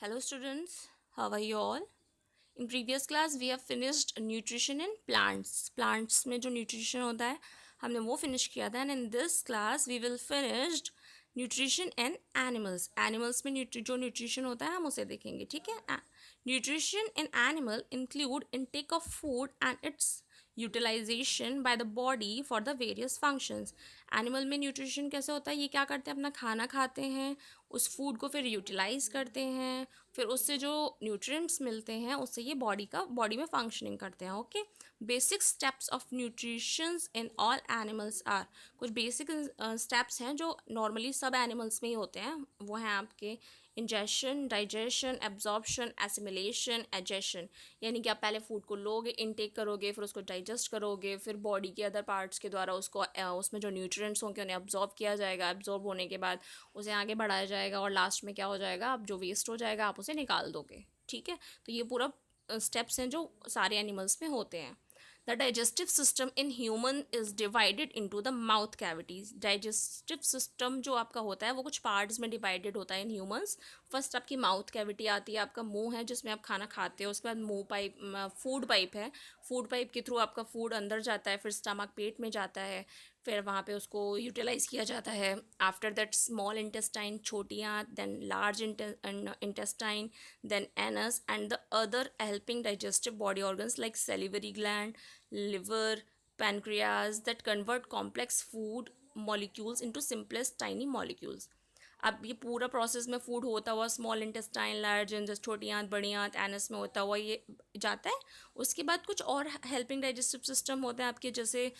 Hello students, how are you all? In previous class we have finished nutrition in plants. Plants में जो nutrition होता है हमने वो finish किया था and in this class we will finish nutrition in animals. Animals में जो nutrition होता है हम उसे देखेंगे, ठीक है? Nutrition in animal include intake of food and its utilization by the body for the various functions. Animal में न्यूट्रिशन कैसे होता है, ये क्या करते हैं, अपना खाना खाते हैं, उस फूड को फिर यूटिलाइज करते हैं, फिर उससे जो न्यूट्रिएंट्स मिलते हैं उससे ये बॉडी में फंक्शनिंग करते हैं. Okay, basic steps of nutritions in all animals are. कुछ बेसिक स्टेप्स हैं जो नॉर्मली सब एनिमल्स में ही होते हैं. वो हैं आपके इंजेशन, डाइजेशन, एब्जॉर्प्शन, एसिमिलेशन, एजेशन. यानी कि आप पहले फूड को लोगे, इनटेक करोगे, फिर उसको डाइजेस्ट करोगे, फिर बॉडी के अदर पार्ट्स के द्वारा उसको उसमें जो न्यूट्रिएंट्स होंगे उन्हें अब्जॉर्ब किया जाएगा. एब्जॉर्ब होने के बाद उसे आगे बढ़ाया जाएगा और लास्ट में क्या हो जाएगा, अब जो वेस्ट हो जाएगा आप उसे निकाल दोगे. ठीक है, तो ये पूरा स्टेप्स हैं जो सारे एनिमल्स में होते हैं. The digestive system in human is divided into the mouth cavities. Digestive system जो आपका होता है वो कुछ parts में divided होता है in humans. फर्स्ट आपकी माउथ कैविटी आती है, आपका मुंह है जिसमें आप खाना खाते हो. उसके बाद मुंह पाइप, फूड पाइप है. फूड पाइप के थ्रू आपका फूड अंदर जाता है, फिर स्टमक पेट में जाता है, फिर वहाँ पे उसको यूटिलाइज़ किया जाता है. आफ्टर दैट स्मॉल इंटेस्टाइन, छोटी आंत, then large intestine, then anus and the other helping digestive body organs like salivary gland, liver, pancreas that convert complex food molecules into simplest tiny molecules. अब ये पूरा process में food होता हुआ small intestine, large intestine, छोटी आंत, बड़ी आंत, एनस में होता हुआ ये जाता है. उसके बाद कुछ और हेल्पिंग डाइजेस्टिव सिस्टम होते हैं आपके, जैसे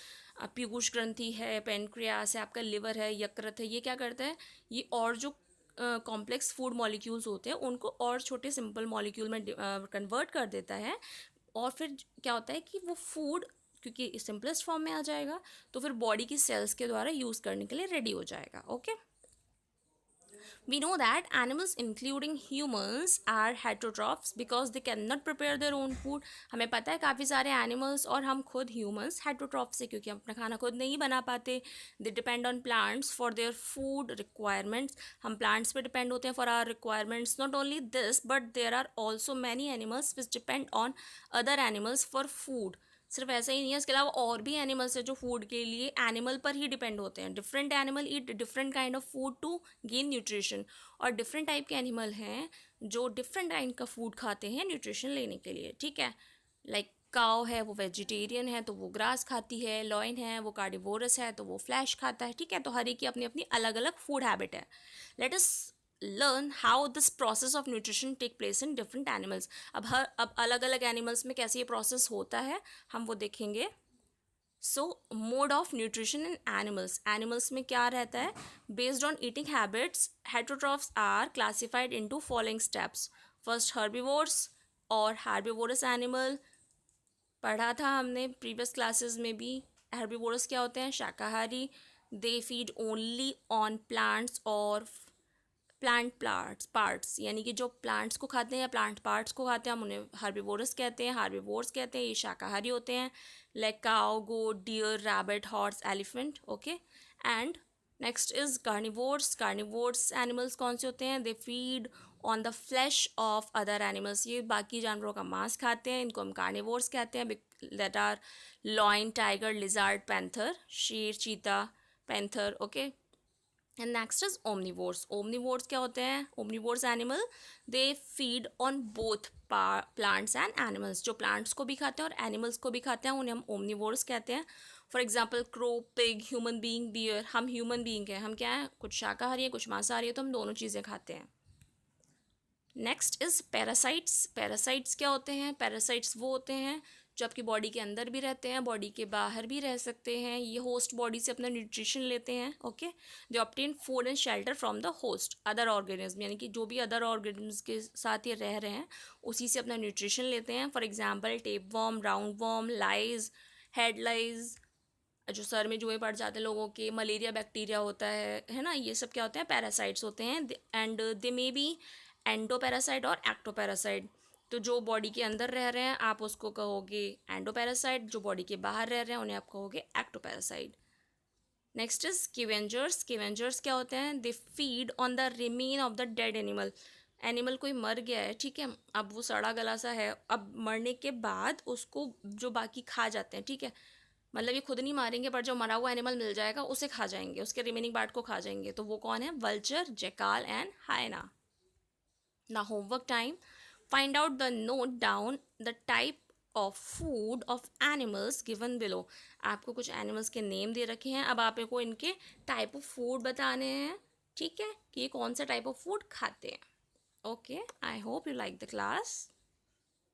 पीयूष ग्रंथि है, पेनक्रियास है, आपका लिवर है, यकृत है. ये क्या करता है, ये और जो कॉम्प्लेक्स फूड मॉलिक्यूल्स होते हैं उनको और छोटे सिंपल मॉलिक्यूल में कन्वर्ट कर देता है. और फिर क्या होता है कि वो फूड क्योंकि सिंपलेस्ट फॉर्म में आ जाएगा तो फिर बॉडी की सेल्स के द्वारा यूज़ करने के लिए रेडी हो जाएगा. Okay, we know that animals including humans are heterotrophs because they cannot prepare their own food. हमें पता है काफ़ी सारे animals और हम खुद humans heterotrophs है क्योंकि हम अपना खाना खुद नहीं बना पाते. They depend on plants for their food requirements. हम plants पे depend होते हैं for our requirements. Not only this but there are also many animals which depend on other animals for food. सिर्फ ऐसा ही नहीं है, इसके अलावा और भी एनिमल्स है जो फूड के लिए एनिमल पर ही डिपेंड होते हैं. Different animal eat different kind of food to gain nutrition. और डिफरेंट टाइप के एनिमल हैं जो डिफरेंट काइंड का फूड खाते हैं न्यूट्रिशन लेने के लिए. ठीक है, लाइक काव है वो वेजिटेरियन है तो वो ग्रास खाती है, लॉइन है वो कार्डिवोरस है तो वो फ्लैश खाता है. ठीक है, तो हर एक की अपनी अपनी अलग अलग फूड हैबिट है. Let us learn how this process of nutrition take place in different animals. अब अलग अलग एनिमल्स में कैसे ये प्रोसेस होता है हम वो देखेंगे. So mode of nutrition in animals. Animals में क्या रहता है, based on eating habits heterotrophs are classified into following steps. First herbivores और हार्बीवोरस एनिमल पढ़ा था हमने प्रीवियस क्लासेस में भी. हर्बीवोरस क्या होते हैं, शाकाहारी. They feed only on plants और प्लांट पार्ट्स यानी कि जो प्लांट्स को खाते हैं या प्लांट पार्ट्स को खाते हैं हम उन्हें हर्बीवोरस कहते हैं. हार्बीवोर्स कहते हैं, ये शाकाहारी होते हैं, like cow, goat, deer, rabbit, horse, elephant. Okay, and next is carnivores. Carnivores animals कौन से होते हैं, they feed on the flesh of other animals. ये बाकी जानवरों का मांस खाते हैं, इनको हम कार्निवोर्स कहते हैं. That are lion, tiger, lizard, panther, शेर, चीता, panther. Okay, and next is omnivores. Omnivores क्या होते हैं, omnivores animal they feed on both plants and animals. जो प्लांट्स को भी खाते हैं और एनिमल्स को भी खाते हैं उन्हें हम ओमनीवोर्स कहते हैं. For example crow, pig, human being, bear. हम ह्यूमन बीइंग हैं, हम क्या हैं, कुछ शाकाहारी है कुछ मांसाहारी है, तो हम दोनों चीज़ें खाते हैं. Next is parasites. पैरासाइट्स क्या होते हैं, पैरासाइट्स वो होते हैं जो आपकी बॉडी के अंदर भी रहते हैं, बॉडी के बाहर भी रह सकते हैं. ये होस्ट बॉडी से अपना न्यूट्रिशन लेते हैं. Okay, they obtain food and shelter from the host other organism. यानी कि जो भी अदर ऑर्गेनिज्म के साथ ये रह रहे हैं उसी से अपना न्यूट्रिशन लेते हैं. For example tape warm, round warm, lies, head lies, जो सर में जुए पड़ जाते हैं लोगों के, मलेरिया बैक्टीरिया होता है ना, ये सब क्या होते हैं, पैरासाइट्स होते हैं. And they may be endoparasite और एक्टोपैरासाइट. तो जो बॉडी के अंदर रह रहे हैं आप उसको कहोगे एंडोपैरासाइट, जो बॉडी के बाहर रह रहे हैं उन्हें आप कहोगे ectoparasite. Next is scavengers. Scavengers क्या होते हैं, they feed on the remain of the dead animal. Animal कोई मर गया है, ठीक है, अब वो सड़ा गला सा है, अब मरने के बाद उसको जो बाकी खा जाते हैं, ठीक है, मतलब ये खुद नहीं मारेंगे पर जो मरा हुआ एनिमल मिल जाएगा उसे खा जाएंगे, उसके रिमेनिंग पार्ट को खा जाएंगे, तो वो कौन है? Vulture, jackal and hyena. Now homework time. Find out the note down the type of food of animals given below. आपको कुछ एनिमल्स के नेम दे रखे हैं, अब आप को इनके टाइप ऑफ फूड बताने हैं, ठीक है, कि ये कौन सा टाइप ऑफ फूड खाते हैं. Okay, I hope you like the class.